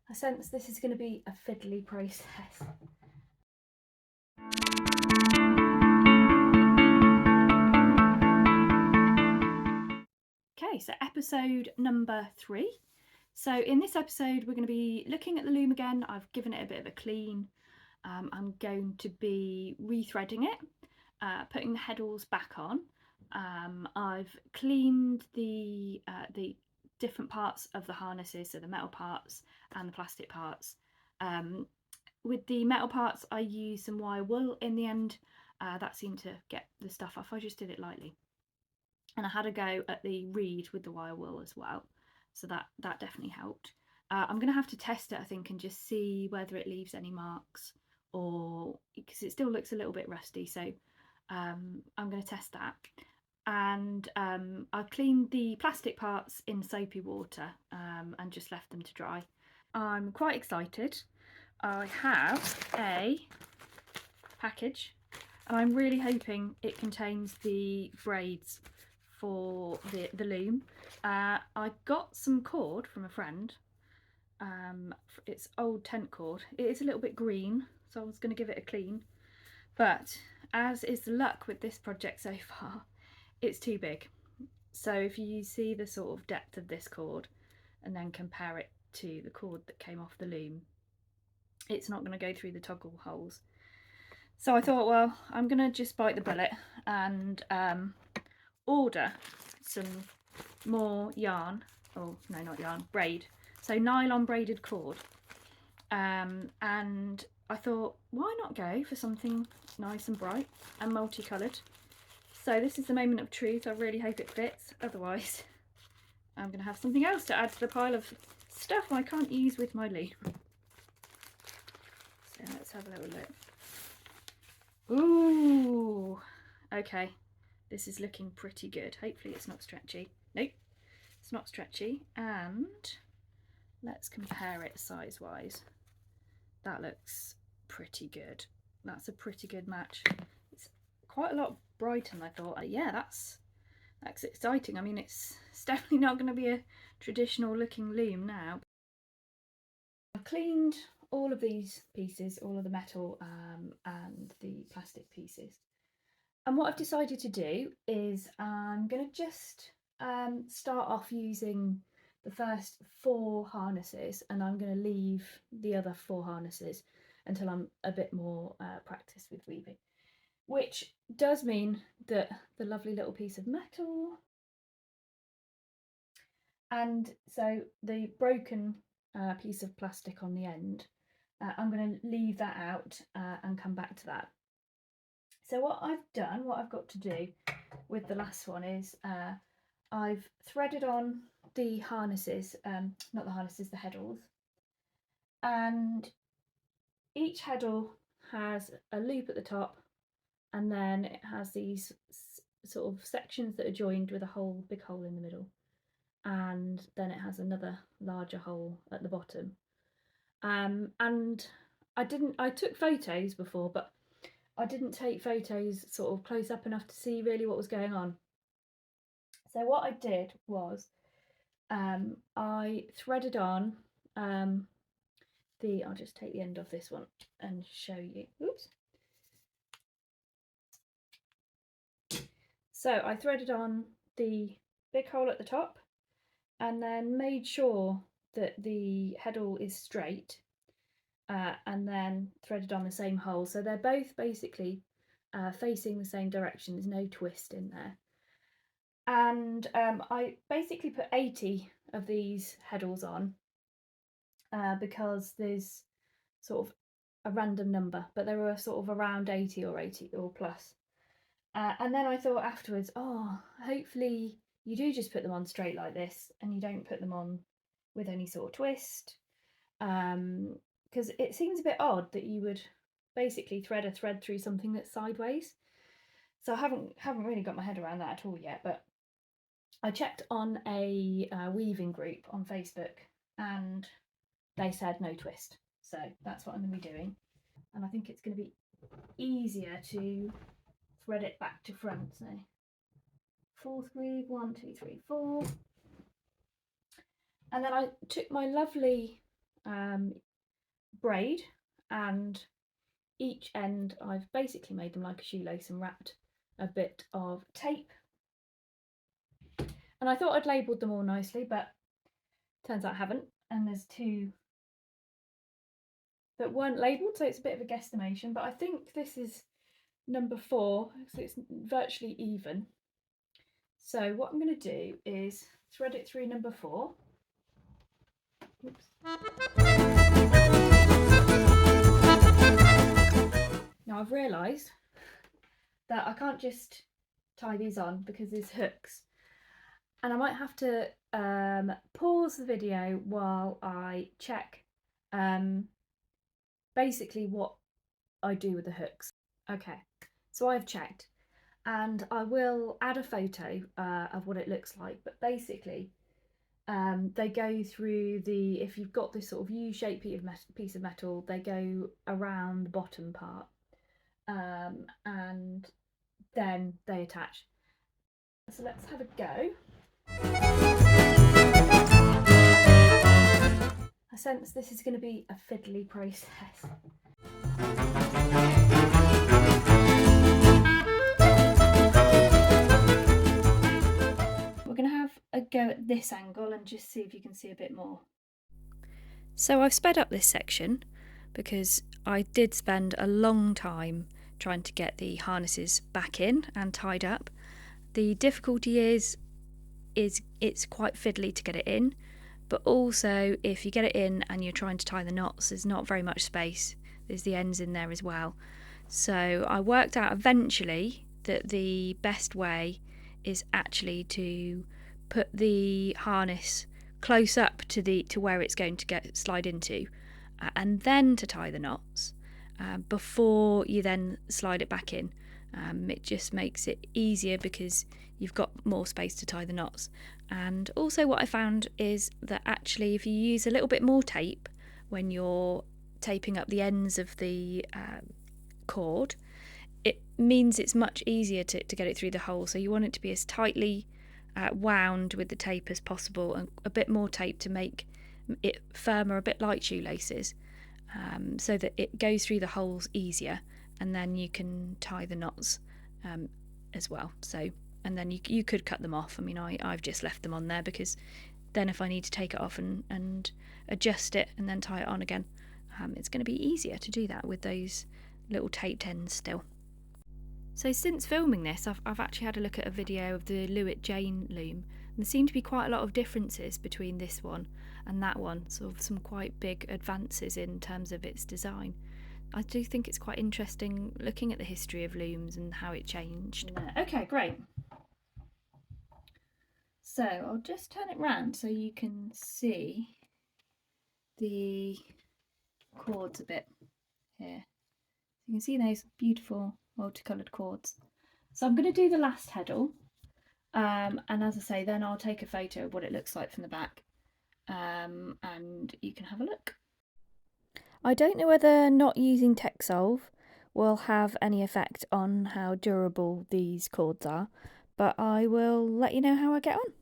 I sense this is going to be a fiddly process. Okay, so episode number 3. So in this episode we're going to be looking at the loom again. I've given it a bit of a clean. I'm going to be rethreading it, putting the heddles back on. I've cleaned the different parts of the harnesses, so the metal parts and the plastic parts. With the metal parts I used some wire wool in the end. That seemed to get the stuff off. I just did it lightly. And I had a go at the reed with the wire wool as well, so that definitely helped. I'm going to have to test it, I think, and just see whether it leaves any marks, or because it still looks a little bit rusty, so I'm going to test that. And I've cleaned the plastic parts in soapy water and just left them to dry. I'm quite excited. I have a package and I'm really hoping it contains the braids for the loom. I got some cord from a friend. It's old tent cord. It is a little bit green, so I was going to give it a clean, but as is the luck with this project so far, it's too big. So if you see the sort of depth of this cord and then compare it to the cord that came off the loom, it's not going to go through the toggle holes. So I thought, well, I'm going to just bite the bullet and order some more yarn. Oh no, not yarn, braid. So nylon braided cord. And I thought, why not go for something nice and bright and multicoloured? So this is the moment of truth. I really hope it fits, otherwise I'm going to have something else to add to the pile of stuff I can't use with my loom. So let's have a little look. Ooh, okay, this is looking pretty good. Hopefully it's not stretchy. Nope, it's not stretchy. And let's compare it size wise. That looks pretty good. That's a pretty good match. It's quite a lot brighter than I thought. Yeah, that's exciting. I mean, it's definitely not going to be a traditional looking loom now. I've cleaned all of these pieces, all of the metal and the plastic pieces. And what I've decided to do is I'm going to just start off using the first 4 harnesses, and I'm going to leave the other 4 harnesses until I'm a bit more practiced with weaving, which does mean that the lovely little piece of metal and so the broken piece of plastic on the end, I'm going to leave that out and come back to that. So what I've got to do with the last one is I've threaded on the harnesses, not the harnesses, the heddles, and each heddle has a loop at the top, and then it has these sort of sections that are joined with a big hole in the middle, and then it has another larger hole at the bottom. And I took photos before, but I didn't take photos sort of close up enough to see really what was going on. So what I did was I threaded on I'll just take the end of this one and show you. Oops. So I threaded on the big hole at the top and then made sure that the heddle is straight, and then threaded on the same hole. So they're both basically facing the same direction. There's no twist in there. And I basically put 80 of these heddles on because there's sort of a random number, but there were sort of around 80 or plus. And then I thought afterwards, oh, hopefully you do just put them on straight like this and you don't put them on with any sort of twist. Because it seems a bit odd that you would basically thread a thread through something that's sideways. So I haven't really got my head around that at all yet, but I checked on a weaving group on Facebook and they said no twist. So that's what I'm going to be doing. And I think it's going to be easier to thread it back to front. So 4th weave, 1, 2, 3, 4. And then I took my lovely braid, and each end I've basically made them like a shoelace and wrapped a bit of tape. And I thought I'd labelled them all nicely, but turns out I haven't. And there's 2 that weren't labelled, so it's a bit of a guesstimation. But I think this is number 4, so it's virtually even. So what I'm going to do is thread it through number 4. Oops. Now I've realised that I can't just tie these on because there's hooks, and I might have to pause the video while I check basically what I do with the hooks. Okay, so I've checked, and I will add a photo of what it looks like, but basically they go through the, if you've got this sort of U-shaped piece of metal, they go around the bottom part, and then they attach. So let's have a go. I sense this is going to be a fiddly process. We're going to have a go at this angle and just see if you can see a bit more. So I've sped up this section because I did spend a long time trying to get the harnesses back in and tied up. The difficulty is it's quite fiddly to get it in, but also if you get it in and you're trying to tie the knots, there's not very much space. There's the ends in there as well. So I worked out eventually that the best way is actually to put the harness close up to where it's going to slide into, and then to tie the knots before you then slide it back in. It just makes it easier because you've got more space to tie the knots. And also what I found is that actually if you use a little bit more tape when you're taping up the ends of the cord, it means it's much easier to get it through the hole. So you want it to be as tightly wound with the tape as possible, and a bit more tape to make it firmer, a bit like shoelaces, so that it goes through the holes easier, and then you can tie the knots as well. So, and then you could cut them off. I mean, I've just left them on there because then if I need to take it off and adjust it and then tie it on again, it's going to be easier to do that with those little taped ends still. So since filming this, I've actually had a look at a video of the Retying loom, and there seem to be quite a lot of differences between this one and that one, sort of some quite big advances in terms of its design. I do think it's quite interesting looking at the history of looms and how it changed. Okay, great. So I'll just turn it round so you can see the cords a bit here. You can see those beautiful multicoloured cords. So I'm going to do the last heddle, and as I say, then I'll take a photo of what it looks like from the back, and you can have a look. I don't know whether not using Texsolve will have any effect on how durable these cords are, but I will let you know how I get on.